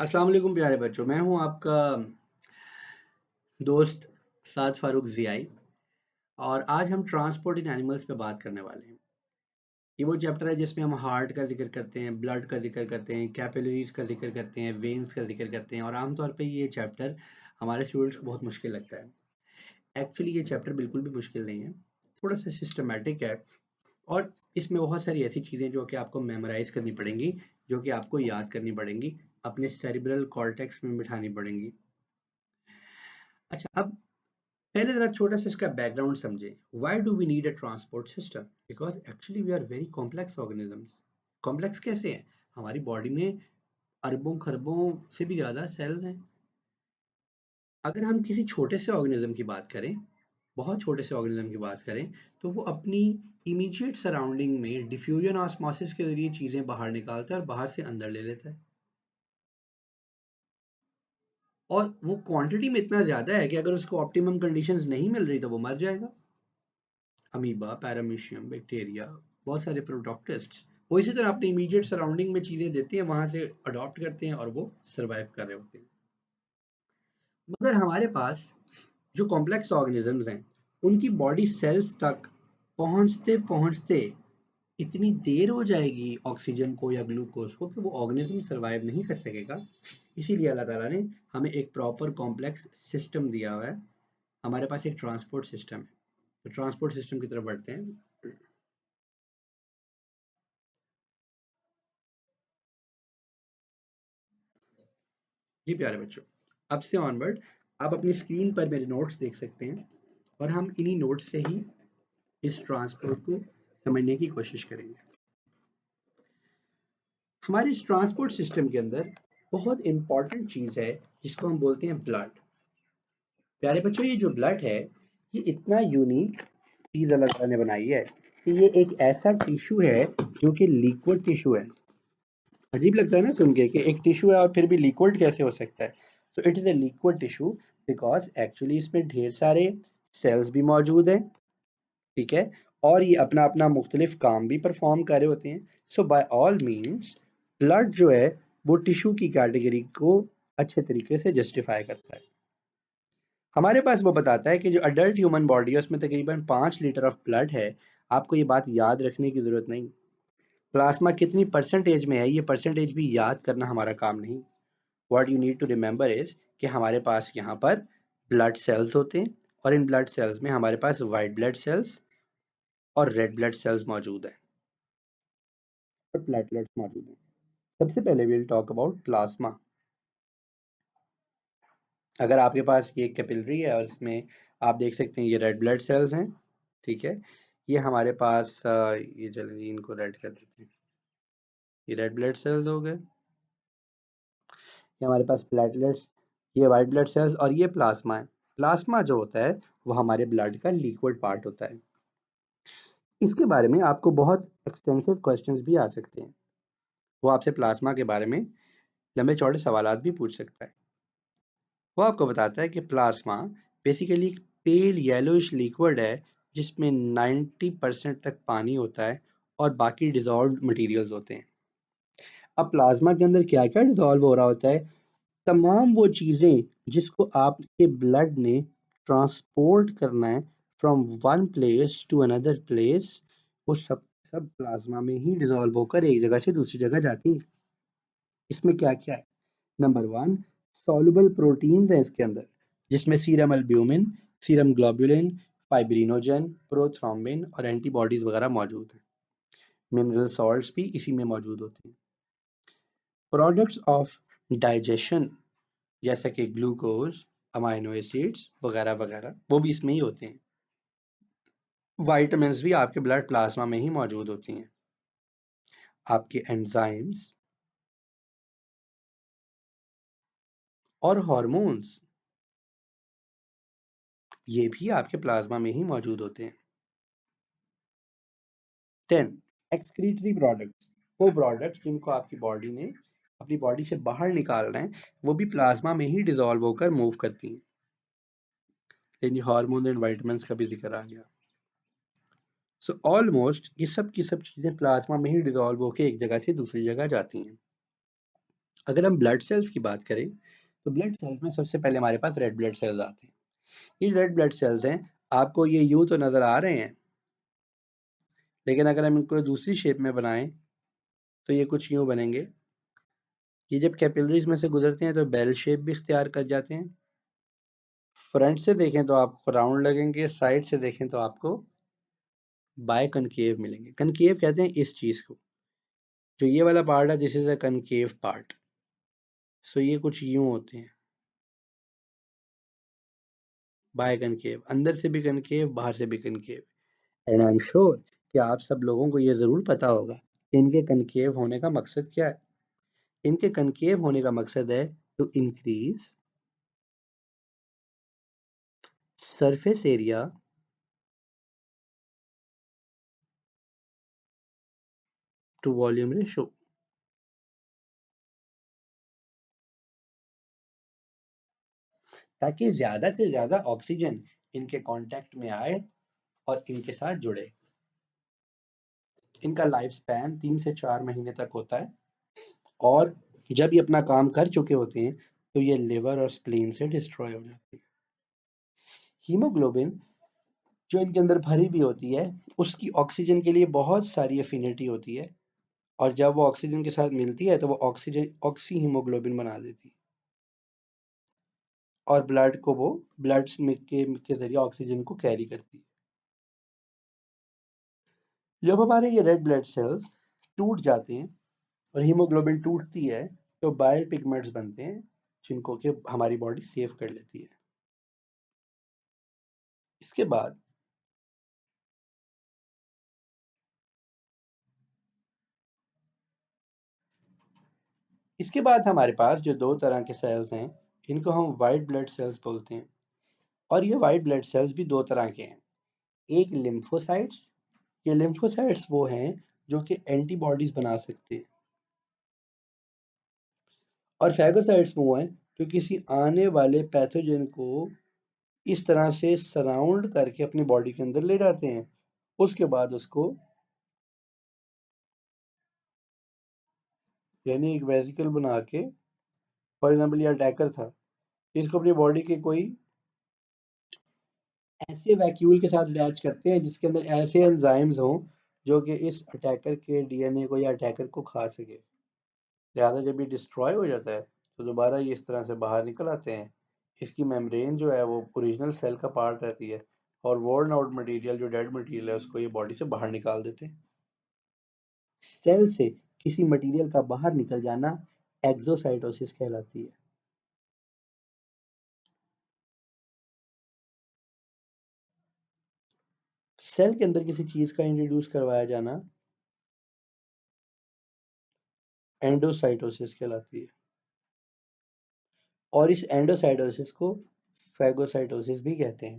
अस्सलाम वालेकुम प्यारे बच्चों, मैं हूं आपका दोस्त साद फारूक ज़ियाई और आज हम ट्रांसपोर्ट इन एनिमल्स पे बात करने वाले हैं। ये वो चैप्टर है जिसमें हम हार्ट का जिक्र करते हैं, ब्लड का जिक्र करते हैं, कैपिलरीज का जिक्र करते हैं, वेन्स का जिक्र करते हैं और आमतौर पे ये चैप्टर हमारे स्टूडेंट्स को बहुत मुश्किल लगता है। एक्चुअली ये चैप्टर बिल्कुल भी मुश्किल नहीं है, थोड़ा सा सिस्टमेटिक है और इसमें बहुत सारी ऐसी चीज़ें जो कि आपको मेमोराइज करनी पड़ेंगी, जो कि आपको याद करनी पड़ेंगी, अपने सेरिब्रल कॉर्टेक्स में बिठानी पड़ेंगी। अच्छा, अब पहले जरा छोटा सा इसका बैकग्राउंड समझें। Why do we need a transport system? Because actually we are very complex organisms. Complex कैसे हैं? हमारी बॉडी में अरबों खरबों से भी ज़्यादा सेल्स हैं। अगर हम किसी छोटे से ऑर्गेनिज्म की बात करें, बहुत छोटे से ऑर्गेनिज्म की बात करें, तो वो अपनी इमीडिएट सराउंडिंग में डिफ्यूजन ऑस्मोसिस के जरिए चीज़ें बाहर निकालता है और बाहर से अंदर ले लेता है। और वो क्वांटिटी में इतना ज़्यादा है कि अगर उसको ऑप्टिमम कंडीशंस नहीं मिल रही तो वो मर जाएगा। अमीबा, पैरामीशियम, बैक्टीरिया, बहुत सारे प्रोटोक्टिस्ट्स वो इसी तरह अपने इमीडिएट सराउंडिंग में चीज़ें देते हैं, वहां से अडॉप्ट करते हैं और वो सर्वाइव कर रहे होते हैं। मगर हमारे पास जो कॉम्प्लेक्स ऑर्गेनिजम्स हैं, उनकी बॉडी सेल्स तक पहुंचते पहुंचते इतनी देर हो जाएगी ऑक्सीजन को या ग्लूकोज को कि वो ऑर्गेनिज्म सर्वाइव नहीं कर सकेगा। इसीलिए अल्लाह ताला ने हमें एक प्रॉपर कॉम्प्लेक्स सिस्टम दिया हुआ है। हमारे पास एक ट्रांसपोर्ट सिस्टम है। तो ट्रांसपोर्ट सिस्टम की तरफ बढ़ते हैं। जी प्यारे बच्चों, अब से ऑनवर्ड आप अपनी स्क्रीन पर मेरे नोट्स देख सकते हैं और हम इन्हीं नोट्स से ही इस ट्रांसपोर्ट को समझने की कोशिश करेंगे। हमारे इस ट्रांसपोर्ट सिस्टम के अंदर बहुत इंपॉर्टेंट चीज़ है जिसको हम बोलते हैं ब्लड। प्यारे बच्चों, ये जो ब्लड है, ये इतना यूनिक चीज़ अल्लाह ताला ने बनाई है कि ये एक ऐसा टिश्यू है जो कि लिक्विड टिश्यू है। अजीब लगता है ना सुन के कि एक टिश्यू है और फिर भी लिक्विड कैसे हो सकता है। So it is a liquid tissue because actually इसमें ढेर सारे सेल्स भी मौजूद हैं, ठीक है, और ये अपना अपना मुख्तलिफ काम भी परफॉर्म कर रहे होते हैं। सो बाय ऑल मीन्स ब्लड जो है वो टिश्यू की कैटेगरी को अच्छे तरीके से जस्टिफाई करता है। हमारे पास वो बताता है कि जो अडल्ट ह्यूमन बॉडी है उसमें तकरीबन 5 लीटर ऑफ ब्लड है। आपको ये बात याद रखने की ज़रूरत नहीं। प्लाज्मा कितनी परसेंटेज में है ये परसेंटेज भी याद करना हमारा काम नहीं। What you need to remember is कि हमारे पास यहाँ पर ब्लड सेल्स होते हैं और इन ब्लड सेल्स में हमारे पास वाइट ब्लड सेल्स और रेड ब्लड सेल्स मौजूद हैं और प्लेटलेट्स मौजूद हैं। सबसे पहले विल टॉक अबाउट प्लाज्मा। अगर आपके पास ये कैपिलरी है और इसमें आप देख सकते हैं ये रेड ब्लड सेल्स हैं, ठीक है, ये हमारे पास ये चलिए इनको रेड कर देते हैं, ये रेड ब्लड सेल्स हो गए। ये हमारे पास प्लेटलेट्स, ये वाइट ब्लड सेल्स और ये प्लाज्मा है। प्लाज्मा जो होता है वो हमारे ब्लड का लिक्विड पार्ट होता है। इसके बारे में आपको बहुत एक्सटेंसिव क्वेश्चंस भी आ सकते हैं। वो आपसे प्लाज्मा के बारे में लंबे चौड़े सवालात भी पूछ सकता है। वो आपको बताता है कि प्लाज्मा बेसिकली एक पेल येलोइश लिक्विड है जिसमें 90% तक पानी होता है और बाकी डिजॉल्व्ड मटेरियल्स होते हैं। अब प्लाज्मा के अंदर क्या क्या डिजॉल्व हो रहा होता है? तमाम वो चीज़ें जिसको आपके ब्लड ने ट्रांसपोर्ट करना है from one place to another place, वो सब सब प्लाज्मा में ही डिजॉल्व होकर एक जगह से दूसरी जगह जाती है। इसमें क्या क्या है? नंबर वन, सॉल्युबल प्रोटीन्स हैं इसके अंदर, जिसमें serum albumin, serum globulin, fibrinogen, prothrombin और एंटीबॉडीज वगैरह मौजूद हैं। मिनरल सॉल्ट्स भी इसी में मौजूद होते हैं। प्रोडक्ट्स ऑफ डाइजेशन जैसा कि ग्लूकोज, अमाइनो एसिड्स वगैरह वगैरह वो भी इसमें ही होते हैं। विटामिन्स भी आपके ब्लड प्लाज्मा में ही मौजूद होती हैं। आपके एंजाइम्स और हार्मोन्स ये भी आपके प्लाज्मा में ही मौजूद होते हैं। 10, एक्सक्रीटरी प्रोडक्ट्स, वो प्रोडक्ट्स जिनको आपकी बॉडी ने अपनी बॉडी से बाहर निकालना है, वो भी प्लाज्मा में ही डिसॉल्व होकर मूव करती हैं। लेकिन हार्मोन एंड विटामिन्स का भी जिक्र आ गया। सो ऑलमोस्ट ये सब की सब चीज़ें प्लाज्मा में ही डिसॉल्व होकर एक जगह से दूसरी जगह जाती हैं। अगर हम ब्लड सेल्स की बात करें तो ब्लड सेल्स में सबसे पहले हमारे पास रेड ब्लड सेल्स आते हैं। ये रेड ब्लड सेल्स हैं, आपको ये यूं तो नजर आ रहे हैं, लेकिन अगर हम इनको दूसरी शेप में बनाएं तो ये कुछ यूं बनेंगे। ये जब कैपिलरीज में से गुजरते हैं तो बेल शेप भी इख्तियार कर जाते हैं। फ्रंट से देखें तो आपको राउंड लगेंगे, साइड से देखें तो आपको बाय कनकेव मिलेंगे। कनकेव कहते हैं इस चीज को, जो ये वाला पार्ट है, this is a concave part. So ये कुछ यूं होते हैं, बाय कनकेव, अंदर से भी कनकेव, बाहर से भी concave. And I am sure कि आप सब लोगों को ये जरूर पता होगा कि इनके कनकेव होने का मकसद क्या है। इनके कनकेव होने का मकसद है to increase surface area to volume ratio. ताकि ज्यादा से ज्यादा ऑक्सीजन इनके कांटेक्ट में आए और इनके साथ जुड़े। इनका लाइफ स्पैन 3 से 4 महीने तक होता है, और जब ये अपना काम कर चुके होते हैं तो ये लिवर और स्प्लीन से डिस्ट्रॉय हो जाते हैं। हीमोग्लोबिन जो इनके अंदर भरी भी होती है, उसकी ऑक्सीजन के लिए बहुत सारी एफिनिटी होती है, और जब वो ऑक्सीजन के साथ मिलती है तो वो ऑक्सीजन ऑक्सी हीमोग्लोबिन बना देती है, और ब्लड को वो ब्लड के जरिए ऑक्सीजन को कैरी करती है। जब हमारे ये रेड ब्लड सेल्स टूट जाते हैं और हीमोग्लोबिन टूटती है तो बाइल पिगमेंट्स बनते हैं, जिनको कि हमारी बॉडी सेव कर लेती है। इसके बाद इसके बाद हमारे पास जो दो तरह के सेल्स हैं, इनको हम वाइट ब्लड सेल्स बोलते हैं। और ये वाइट ब्लड सेल्स भी दो तरह के हैं। एक लिम्फोसाइट्स, ये लिम्फोसाइट्स वो हैं जो कि एंटीबॉडीज बना सकते हैं। और फैगोसाइट्स वो हैं जो किसी आने वाले पैथोजन को इस तरह से सराउंड करके अपनी बॉडी के अंदर ले जाते हैं। उसके बाद उसको, यानी एक वेसिकल बना के, फॉर एग्जाम्पल ये अटैकर था, इसको अपनी बॉडी के कोई ऐसे वैक्यूल के साथ अटैच करते हैं जिसके अंदर ऐसे एंजाइम्स हों जो कि इस अटैकर के डीएनए को या अटैकर को खा सके। लिहाजा जब ये डिस्ट्रॉय हो जाता है तो दोबारा ये इस तरह से बाहर निकल आते हैं। इसकी मेम्ब्रेन जो है वो ओरिजिनल सेल का पार्ट रहती है, और वॉर्न आउट मटेरियल जो डेड मटेरियल है उसको ये बॉडी से बाहर निकाल देते हैं। सेल से किसी मटेरियल का बाहर निकल जाना एक्सोसाइटोसिस कहलाती है। सेल के अंदर किसी चीज का इंट्रोड्यूस करवाया जाना एंडोसाइटोसिस कहलाती है। और इस एंडोसाइटोसिस को फैगोसाइटोसिस भी कहते हैं।